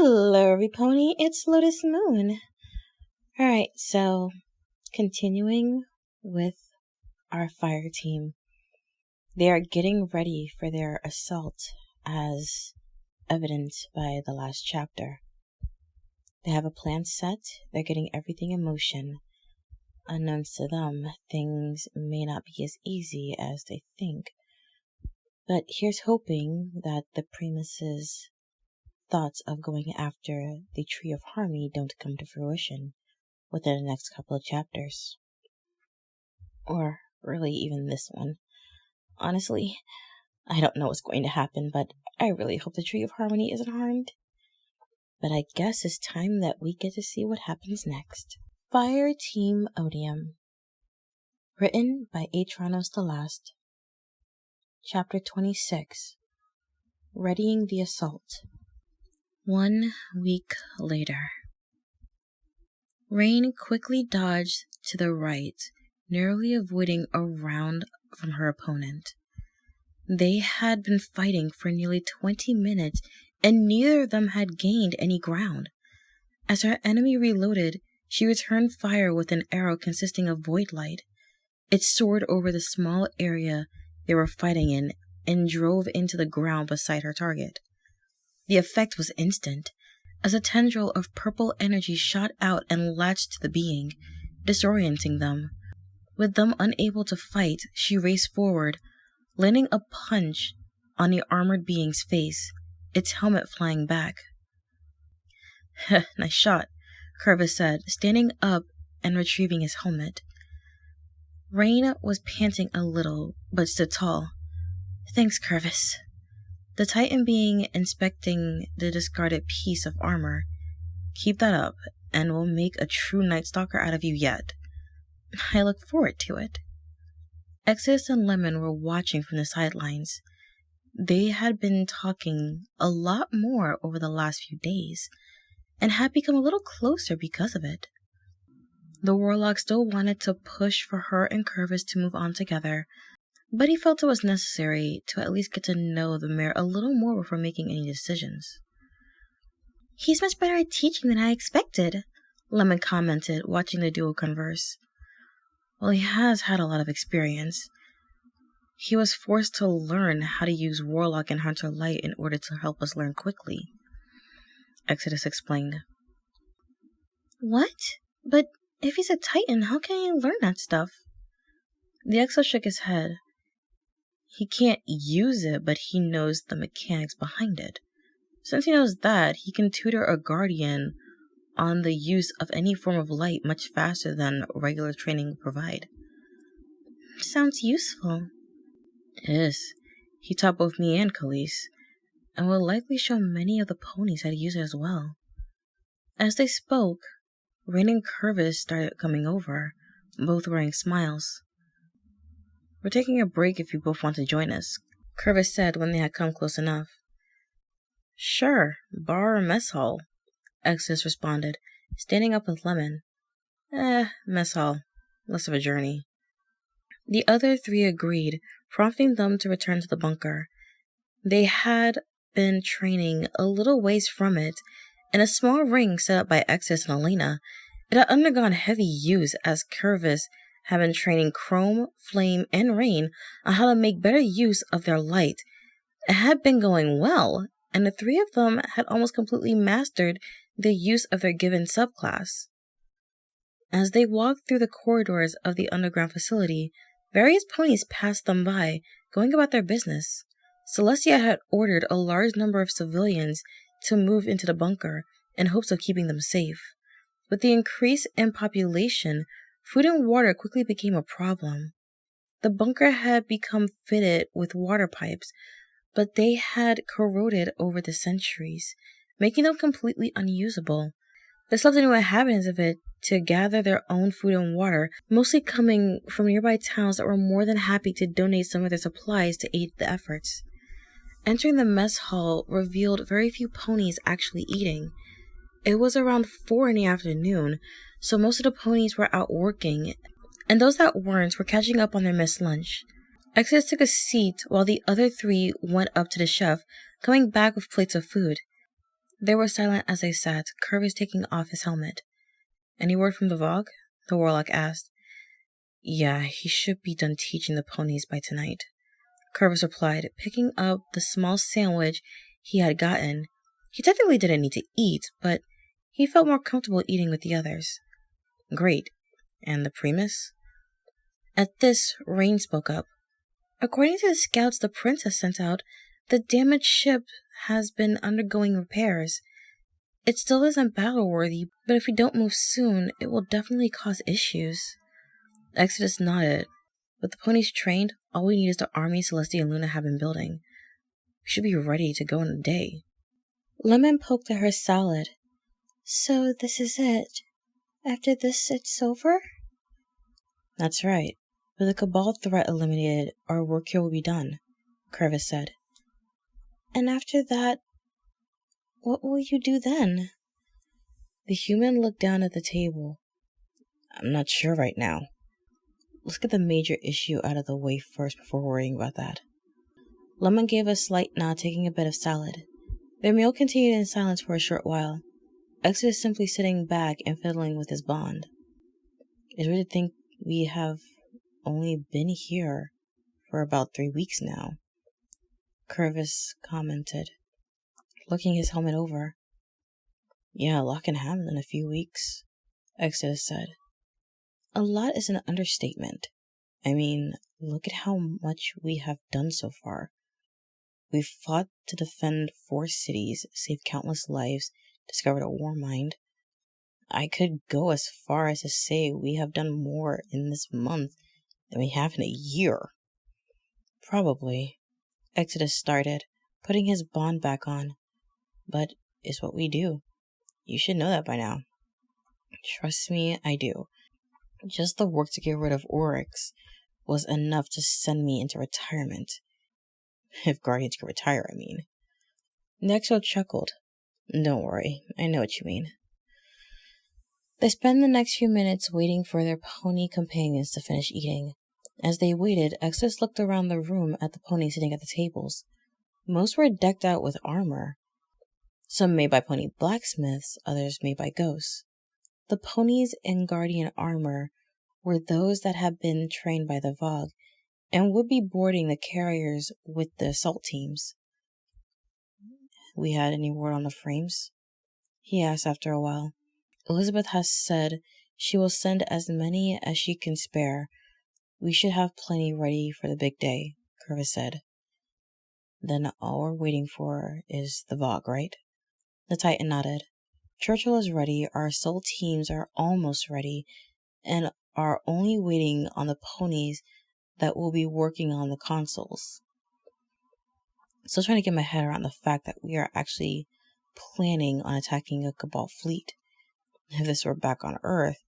Hello, everypony. It's Lotus Moon. Alright, so continuing with our fire team. They are getting ready for their assault as evidenced by the last chapter. They have a plan set. They're getting everything in motion. Unknowns to them, things may not be as easy as they think. But here's hoping that the Primus's thoughts of going after the Tree of Harmony don't come to fruition within the next couple of chapters. Or really even this one. Honestly, I don't know what's going to happen, but I really hope the Tree of Harmony isn't harmed. But I guess it's time that we get to see what happens next. Fireteam Odium. Written by Atranos the Last. Chapter 26. Readying the Assault. 1 week later. Rain quickly dodged to the right, narrowly avoiding a round from her opponent. They had been fighting for nearly 20 minutes, and neither of them had gained any ground. As her enemy reloaded, she returned fire with an arrow consisting of void light. It soared over the small area they were fighting in and drove into the ground beside her target. The effect was instant, as a tendril of purple energy shot out and latched to the being, disorienting them. With them unable to fight, she raced forward, landing a punch on the armored being's face, its helmet flying back. Nice shot, Curvis said, standing up and retrieving his helmet. Rain was panting a little, but stood tall. Thanks, Curvis. The Titan being inspecting the discarded piece of armor. Keep that up, and we'll make a true Night Stalker out of you yet. I look forward to it. Exodus and Lemon were watching from the sidelines. They had been talking a lot more over the last few days, and had become a little closer because of it. The Warlock still wanted to push for her and Curvis to move on together, but he felt it was necessary to at least get to know the mayor a little more before making any decisions. He's much better at teaching than I expected, Lemon commented, watching the duo converse. Well, he has had a lot of experience. He was forced to learn how to use Warlock and Hunter Light in order to help us learn quickly, Exodus explained. What? But if he's a Titan, how can he learn that stuff? The Exo shook his head. He can't use it, but he knows the mechanics behind it. Since he knows that, he can tutor a Guardian on the use of any form of light much faster than regular training will provide. Sounds useful. It is. He taught both me and Khalees, and will likely show many of the ponies how to use it as well. As they spoke, Rain and Curvis started coming over, both wearing smiles. We're taking a break if you both want to join us, Curvis said when they had come close enough. Sure, bar or mess hall, Exodus responded, standing up with Lemon. Mess hall. Less of a journey. The other three agreed, prompting them to return to the bunker. They had been training a little ways from it, in a small ring set up by Exodus and Elena. It had undergone heavy use as Curvis had been training Chrome, Flame, and Rain on how to make better use of their light. It had been going well, and the three of them had almost completely mastered the use of their given subclass. As they walked through the corridors of the underground facility, various ponies passed them by, going about their business. Celestia had ordered a large number of civilians to move into the bunker in hopes of keeping them safe. With the increase in population, food and water quickly became a problem. The bunker had become fitted with water pipes, but they had corroded over the centuries, making them completely unusable. This left the new inhabitants of it to gather their own food and water, mostly coming from nearby towns that were more than happy to donate some of their supplies to aid the efforts. Entering the mess hall revealed very few ponies actually eating. It was around 4 in the afternoon, so most of the ponies were out working, and those that weren't were catching up on their missed lunch. Exodus took a seat while the other three went up to the chef, coming back with plates of food. They were silent as they sat, Curvis taking off his helmet. Any word from the Vogue? The warlock asked. Yeah, he should be done teaching the ponies by tonight, Curvis replied, picking up the small sandwich he had gotten. He technically didn't need to eat, but he felt more comfortable eating with the others. Great. And the Primus? At this, Rain spoke up. According to the scouts the princess sent out, the damaged ship has been undergoing repairs. It still isn't battle-worthy, but if we don't move soon, it will definitely cause issues. Exodus nodded. With the ponies trained, all we need is the army Celestia and Luna have been building. We should be ready to go in a day. Lemon poked at her salad. So this is it? After this, it's over? That's right. With the Cabal threat eliminated, our work here will be done, Curvis said. And after that, what will you do then? The human looked down at the table. I'm not sure right now. Let's get the major issue out of the way first before worrying about that. Lemon gave a slight nod, taking a bit of salad. Their meal continued in silence for a short while, Exodus simply sitting back and fiddling with his bond. It's weird to think we have only been here for about 3 weeks now, Curvis commented, looking his helmet over. Yeah, a lot can happen in a few weeks, Exodus said. A lot is an understatement. I mean, look at how much we have done so far. We've fought to defend 4 cities, saved countless lives, discovered a war mind. I could go as far as to say we have done more in this month than we have in a year. Probably, Exodus started, putting his bond back on. But it's what we do. You should know that by now. Trust me, I do. Just the work to get rid of Oryx was enough to send me into retirement. If Guardians could retire, I mean. Nexo chuckled. Don't worry, I know what you mean. They spent the next few minutes waiting for their pony companions to finish eating. As they waited, Exodus looked around the room at the ponies sitting at the tables. Most were decked out with armor. Some made by pony blacksmiths, others made by ghosts. The ponies in Guardian armor were those that had been trained by the Vogue and would be boarding the carriers with the assault teams. We had any word on the frames? He asked after a while. Elizabeth has said she will send as many as she can spare. We should have plenty ready for the big day, Curvis said. Then all we're waiting for is the Vogue, right? The Titan nodded. Churchill is ready, our assault teams are almost ready, and are only waiting on the ponies that will be working on the consoles. Still trying to get my head around the fact that we are actually planning on attacking a Cabal fleet. If this were back on Earth,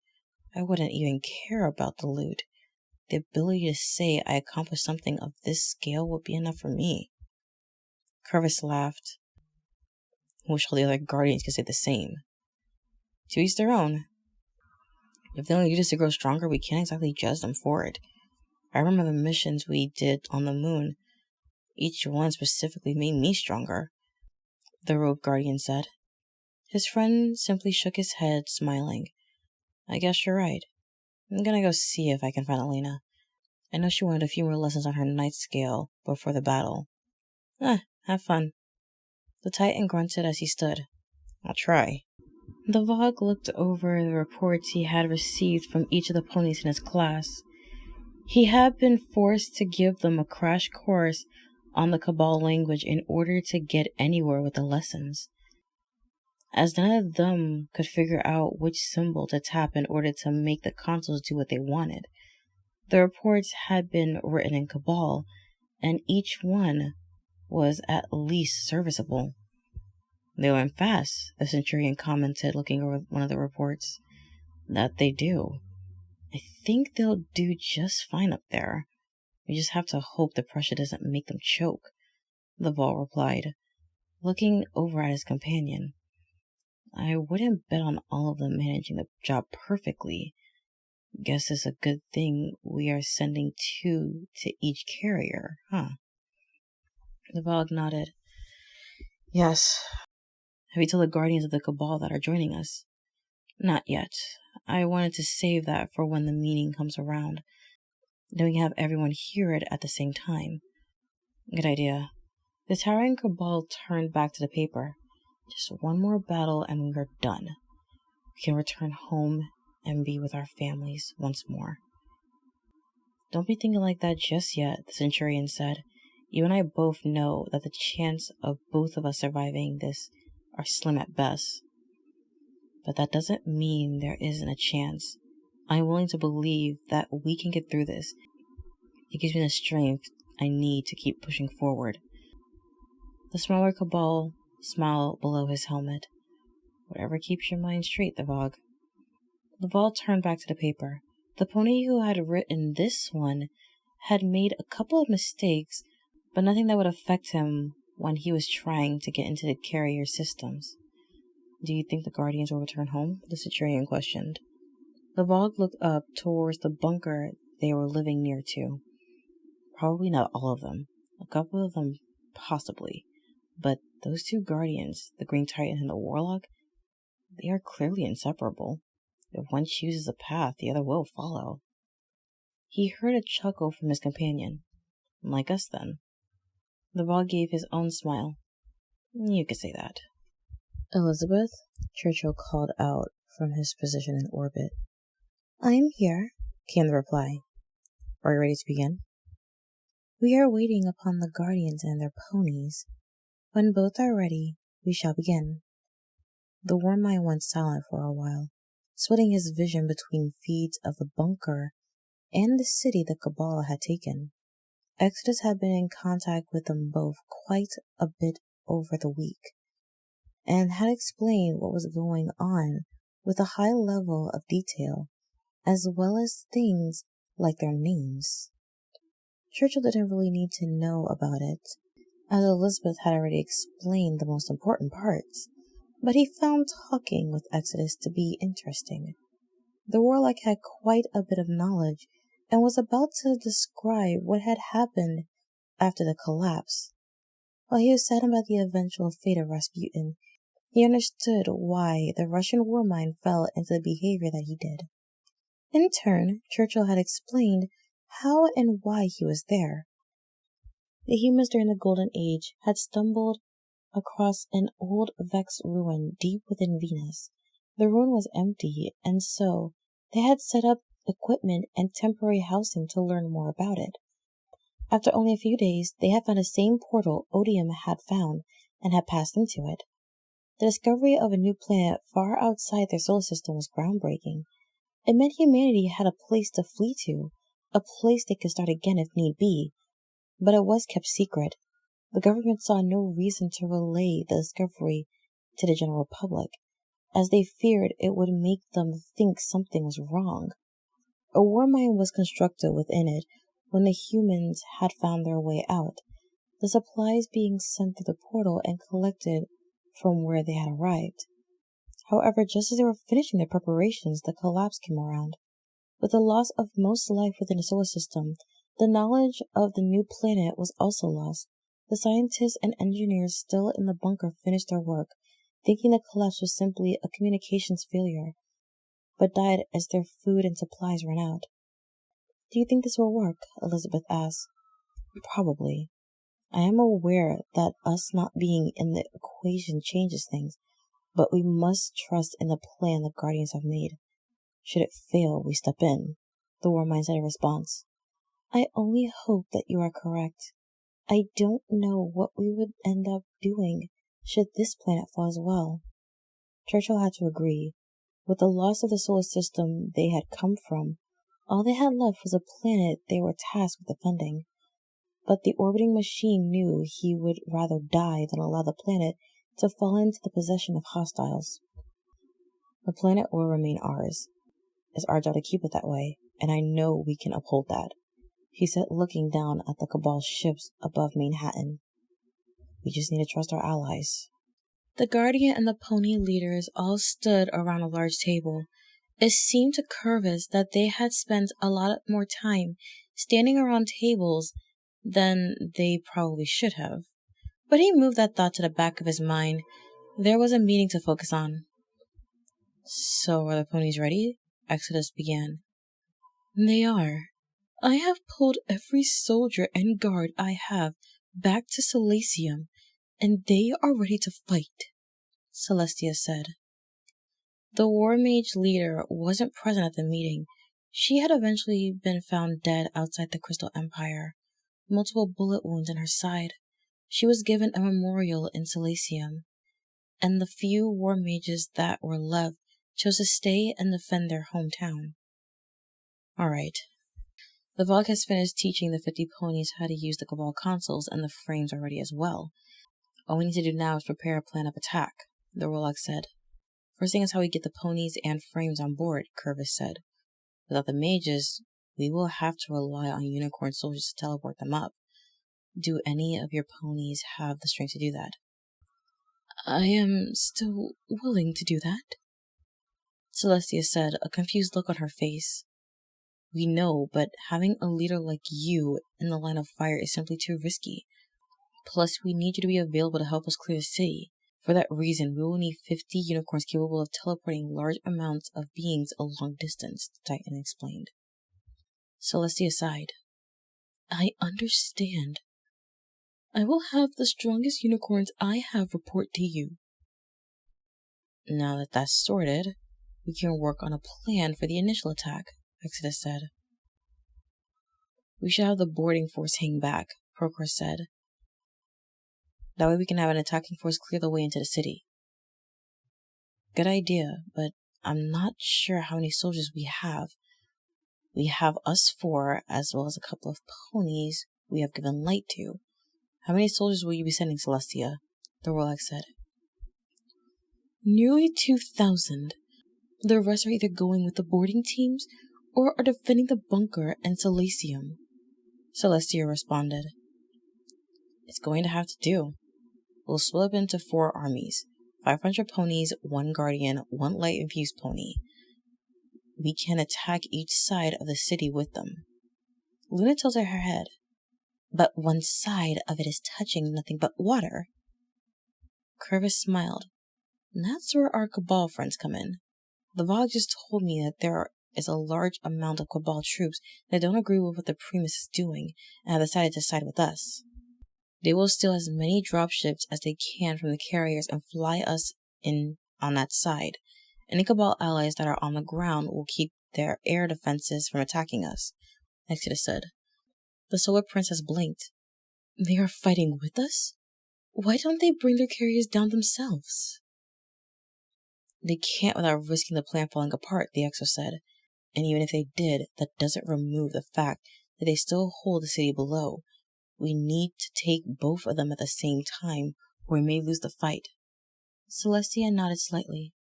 I wouldn't even care about the loot. The ability to say I accomplished something of this scale would be enough for me. Curvis laughed. Wish all the other Guardians could say the same. To each their own. If they only need us to grow stronger, we can't exactly judge them for it. I remember the missions we did on the moon. Each one specifically made me stronger, the Rogue Guardian said. His friend simply shook his head, smiling. I guess you're right. I'm gonna go see if I can find Elena. I know she wanted a few more lessons on her night scale before the battle. Have fun. The Titan grunted as he stood. I'll try. The Vogue looked over the reports he had received from each of the ponies in his class. He had been forced to give them a crash course on the Cabal language in order to get anywhere with the lessons. As none of them could figure out which symbol to tap in order to make the consoles do what they wanted, the reports had been written in Cabal, and each one was at least serviceable. They went fast, the Centurion commented, looking over one of the reports. That they do. I think they'll do just fine up there. We just have to hope the pressure doesn't make them choke, the Vol replied, looking over at his companion. I wouldn't bet on all of them managing the job perfectly. Guess it's a good thing we are sending 2 to each carrier, huh? The Vogue nodded. Yes. Have you told the guardians of the Cabal that are joining us? Not yet. I wanted to save that for when the meeting comes around. Then we can have everyone hear it at the same time. Good idea. The towering Cabal turned back to the paper. Just one more battle and we are done. We can return home and be with our families once more. Don't be thinking like that just yet, the Centurion said. You and I both know that the chance of both of us surviving this are slim at best. But that doesn't mean there isn't a chance. I'm willing to believe that we can get through this. It gives me the strength I need to keep pushing forward. The smaller Cabal smiled below his helmet. Whatever keeps your mind straight, the Vogue. Laval turned back to the paper. The pony who had written this one had made a couple of mistakes, but nothing that would affect him when he was trying to get into the carrier systems. Do you think the Guardians will return home? The Centurion questioned. Laval looked up towards the bunker they were living near to. Probably not all of them. A couple of them, possibly. But those two Guardians, the Green Titan and the Warlock, they are clearly inseparable. If one chooses a path, the other will follow. He heard a chuckle from his companion. Like us, then. Laval gave his own smile. You could say that. Elizabeth, Churchill called out from his position in orbit. I am here, came the reply. Are you ready to begin? We are waiting upon the Guardians and their ponies. When both are ready, we shall begin. The Wormine went silent for a while, splitting his vision between feeds of the bunker and the city the Cabal had taken. Exodus had been in contact with them both quite a bit over the week, and had explained what was going on with a high level of detail, as well as things like their names. Churchill didn't really need to know about it, as Elizabeth had already explained the most important parts, but he found talking with Exodus to be interesting. The Warlock had quite a bit of knowledge, and was about to describe what had happened after the collapse. While he was saddened about the eventual fate of Rasputin, he understood why the Russian Warmine fell into the behavior that he did. In turn, Churchill had explained how and why he was there. The humans during the Golden Age had stumbled across an old Vex ruin deep within Venus. The ruin was empty, and so they had set up equipment and temporary housing to learn more about it. After only a few days, they had found the same portal Odium had found and had passed into it. The discovery of a new planet far outside their solar system was groundbreaking. It meant humanity had a place to flee to, a place they could start again if need be, but it was kept secret. The government saw no reason to relay the discovery to the general public, as they feared it would make them think something was wrong. A Warmine was constructed within it when the humans had found their way out, the supplies being sent through the portal and collected from where they had arrived. However, just as they were finishing their preparations, the collapse came around. With the loss of most life within the solar system, the knowledge of the new planet was also lost. The scientists and engineers still in the bunker finished their work, thinking the collapse was simply a communications failure, but died as their food and supplies ran out. Do you think this will work? Elizabeth asked. Probably. I am aware that us not being in the equation changes things, but we must trust in the plan the Guardians have made. Should it fail, we step in, the Warmine said in response. I only hope that you are correct. I don't know what we would end up doing should this planet fall as well. Churchill had to agree. With the loss of the solar system they had come from, all they had left was a planet they were tasked with defending. But the orbiting machine knew he would rather die than allow the planet to fall into the possession of hostiles. The planet will remain ours. It's our job to keep it that way, and I know we can uphold that, he said, looking down at the Cabal ships above Manhattan. We just need to trust our allies. The Guardian and the pony leaders all stood around a large table. It seemed to Curvis that they had spent a lot more time standing around tables than they probably should have. But he moved that thought to the back of his mind. There was a meeting to focus on. So are the ponies ready? Exodus began. They are. I have pulled every soldier and guard I have back to Silesium, and they are ready to fight, Celestia said. The War Mage leader wasn't present at the meeting. She had eventually been found dead outside the Crystal Empire, multiple bullet wounds in her side. She was given a memorial in Silesium, and the few War Mages that were left chose to stay and defend their hometown. Alright. The Vogue has finished teaching the 50 ponies how to use the Cabal consoles, and the frames are ready as well. All we need to do now is prepare a plan of attack, the Warlock said. First thing is how we get the ponies and frames on board, Curvis said. Without the mages, we will have to rely on unicorn soldiers to teleport them up. Do any of your ponies have the strength to do that? I am still willing to do that, Celestia said, a confused look on her face. We know, but having a leader like you in the line of fire is simply too risky. Plus, we need you to be available to help us clear the city. For that reason, we will need 50 unicorns capable of teleporting large amounts of beings a long distance, the Titan explained. Celestia sighed. I understand. I will have the strongest unicorns I have report to you. Now that that's sorted, we can work on a plan for the initial attack, Exodus said. We should have the boarding force hang back, Procor said. That way we can have an attacking force clear the way into the city. Good idea, but I'm not sure how many soldiers we have. We have us 4, as well as a couple of ponies we have given light to. How many soldiers will you be sending, Celestia? The Warlock said. Nearly 2,000. The rest are either going with the boarding teams or are defending the bunker and Silesium, Celestia responded. It's going to have to do. We'll split up into 4 armies. 500 ponies, 1 guardian, 1 light infused pony. We can attack each side of the city with them. Luna tilted her head. But one side of it is touching nothing but water. Curvis smiled. That's where our Cabal friends come in. The Vogue just told me that there is a large amount of Cabal troops that don't agree with what the Primus is doing and have decided to side with us. They will steal as many dropships as they can from the carriers and fly us in on that side. Any Cabal allies that are on the ground will keep their air defenses from attacking us, Exodus said. The Solar Princess blinked. They are fighting with us? Why don't they bring their carriers down themselves? They can't without risking the plan falling apart, the Exo said. And even if they did, that doesn't remove the fact that they still hold the city below. We need to take both of them at the same time, or we may lose the fight. Celestia nodded slightly.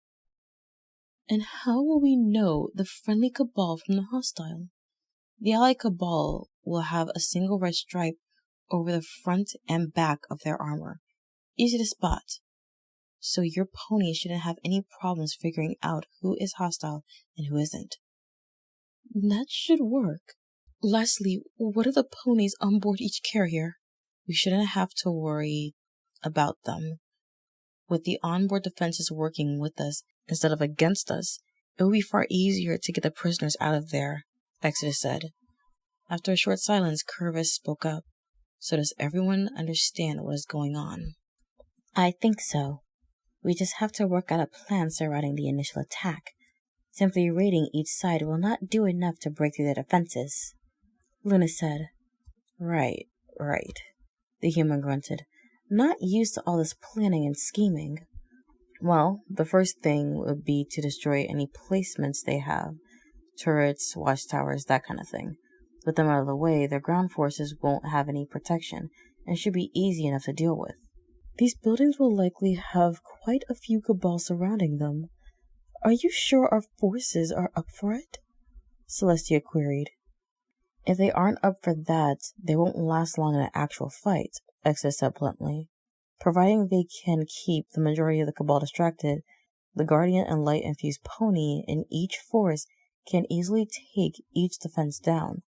And how will we know the friendly Cabal from the hostile? The allied Cabal will have a single red stripe over the front and back of their armor. Easy to spot. So your pony shouldn't have any problems figuring out who is hostile and who isn't. That should work. Lastly, what are the ponies on board each carrier? We shouldn't have to worry about them. With the onboard defenses working with us instead of against us, it will be far easier to get the prisoners out of there, Exodus said. After a short silence, Curvis spoke up. So does everyone understand what is going on? I think so. We just have to work out a plan surrounding the initial attack. Simply raiding each side will not do enough to break through their defenses, Luna said. Right. The human grunted. Not used to all this planning and scheming. Well, the first thing would be to destroy any placements they have. Turrets, watchtowers, that kind of thing. With them out of the way, their ground forces won't have any protection and should be easy enough to deal with. These buildings will likely have quite a few Cabal surrounding them. Are you sure our forces are up for it? Celestia queried. If they aren't up for that, they won't last long in an actual fight, Exodus said bluntly. Providing they can keep the majority of the Cabal distracted, the Guardian and Light Infused Pony in each force can easily take each defense down.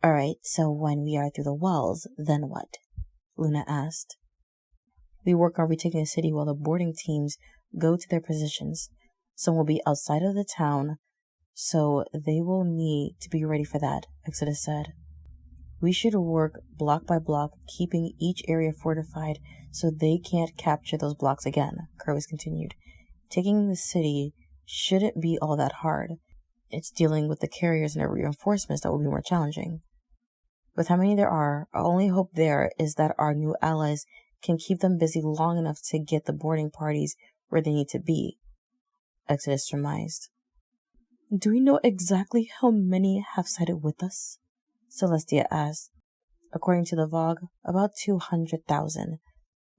Alright, so when we are through the walls, then what? Luna asked. We work on retaking the city while the boarding teams go to their positions. Some will be outside of the town, so they will need to be ready for that, Exodus said. We should work block by block, keeping each area fortified so they can't capture those blocks again, Curvis continued. Taking the city shouldn't be all that hard. It's dealing with the carriers and their reinforcements that will be more challenging. With how many there are, our only hope there is that our new allies can keep them busy long enough to get the boarding parties where they need to be, Exodus surmised. Do we know exactly how many have sided with us? Celestia asked. According to the Vogue, about 200,000,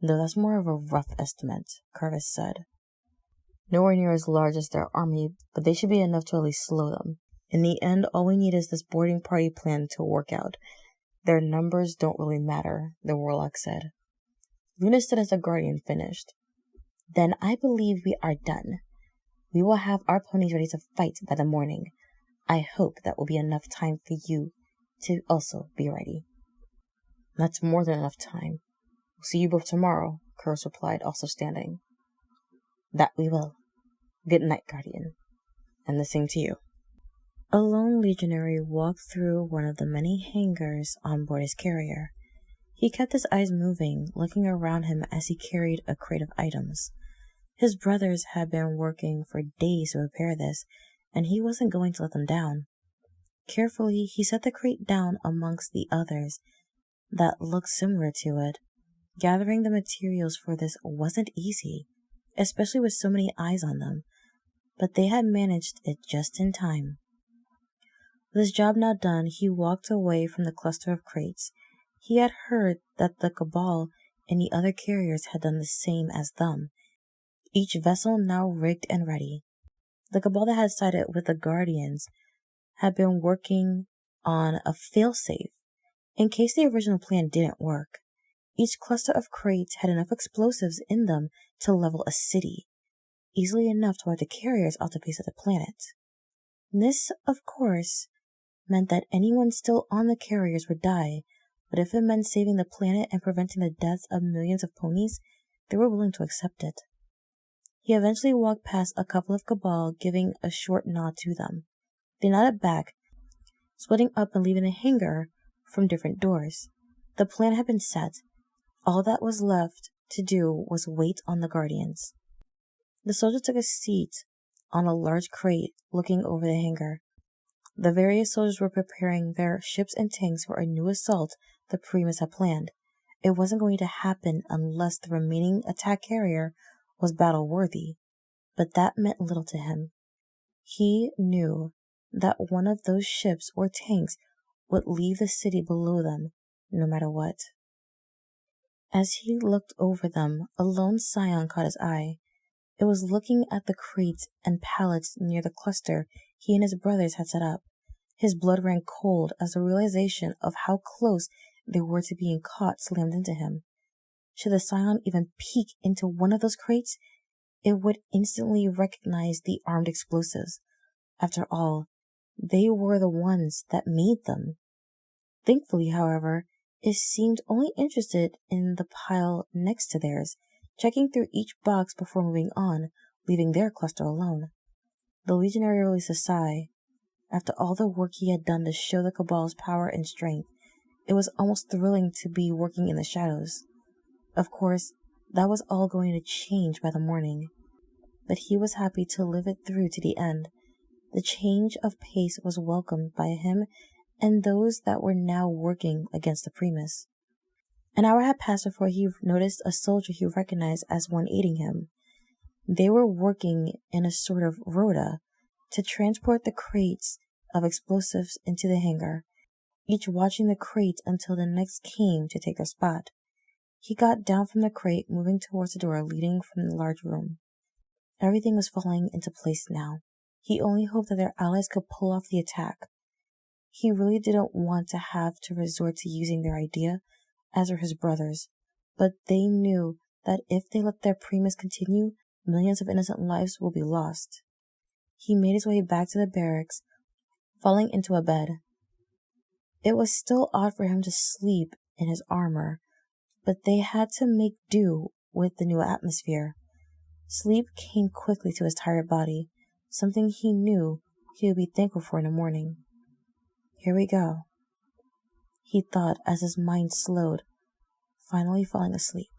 though that's more of a rough estimate, Curvis said. Nowhere near as large as their army, but they should be enough to at least slow them. In the end, all we need is this boarding party plan to work out. Their numbers don't really matter, the warlock said. Luna stood as the guardian finished. Then I believe we are done. We will have our ponies ready to fight by the morning. I hope that will be enough time for you to also be ready. That's more than enough time. We'll see you both tomorrow, Curse replied, also standing. That we will. Good night, Guardian. And the same to you. A lone legionary walked through one of the many hangars on board his carrier. He kept his eyes moving, looking around him as he carried a crate of items. His brothers had been working for days to prepare this, and he wasn't going to let them down. Carefully, he set the crate down amongst the others that looked similar to it. Gathering the materials for this wasn't easy, especially with so many eyes on them, but they had managed it just in time. With his job now done, he walked away from the cluster of crates. He had heard that the Cabal and the other carriers had done the same as them, each vessel now rigged and ready. The Cabal that had sided with the Guardians had been working on a failsafe in case the original plan didn't work. Each cluster of crates had enough explosives in them to level a city, easily enough to wipe the carriers off the face of the planet. This, of course, meant that anyone still on the carriers would die, but if it meant saving the planet and preventing the deaths of millions of ponies, they were willing to accept it. He eventually walked past a couple of Cabal, giving a short nod to them. They nodded back, splitting up and leaving the hangar from different doors. The plan had been set. All that was left to do was wait on the Guardians. The soldier took a seat on a large crate looking over the hangar. The various soldiers were preparing their ships and tanks for a new assault the Primus had planned. It wasn't going to happen unless the remaining attack carrier was battle-worthy, but that meant little to him. He knew that one of those ships or tanks would leave the city below them, no matter what. As he looked over them, a lone scion caught his eye. It was looking at the crates and pallets near the cluster he and his brothers had set up. His blood ran cold as the realization of how close they were to being caught slammed into him. Should the scion even peek into one of those crates, it would instantly recognize the armed explosives. After all, they were the ones that made them. Thankfully, however, it seemed only interested in the pile next to theirs, checking through each box before moving on, leaving their cluster alone. The legionary released a sigh. After all the work he had done to show the Cabal's power and strength, it was almost thrilling to be working in the shadows. Of course, that was all going to change by the morning, but he was happy to live it through to the end. The change of pace was welcomed by him and those that were now working against the Primus. An hour had passed before he noticed a soldier he recognized as one aiding him. They were working in a sort of rota to transport the crates of explosives into the hangar, each watching the crate until the next came to take their spot. He got down from the crate, moving towards the door leading from the large room. Everything was falling into place now. He only hoped that their allies could pull off the attack. He really didn't want to have to resort to using their idea, as were his brothers, but they knew that if they let their Primus continue, millions of innocent lives will be lost. He made his way back to the barracks, falling into a bed. It was still odd for him to sleep in his armor, but they had to make do with the new atmosphere. Sleep came quickly to his tired body, something he knew he would be thankful for in the morning. Here we go, he thought as his mind slowed, finally falling asleep.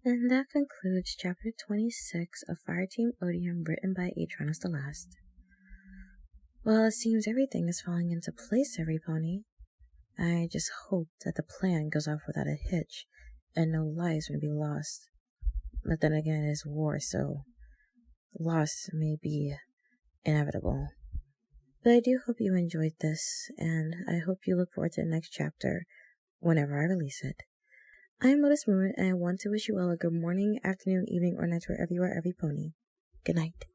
And that concludes Chapter 26 of Fireteam Odium, written by Atronus the Last. Well, it seems everything is falling into place, every pony. I just hope that the plan goes off without a hitch, and no lives may be lost. But then again, it is war, so loss may be inevitable. But I do hope you enjoyed this, and I hope you look forward to the next chapter whenever I release it. I am Lotus Moon, and I want to wish you all a good morning, afternoon, evening, or night wherever you are, every pony. Good night.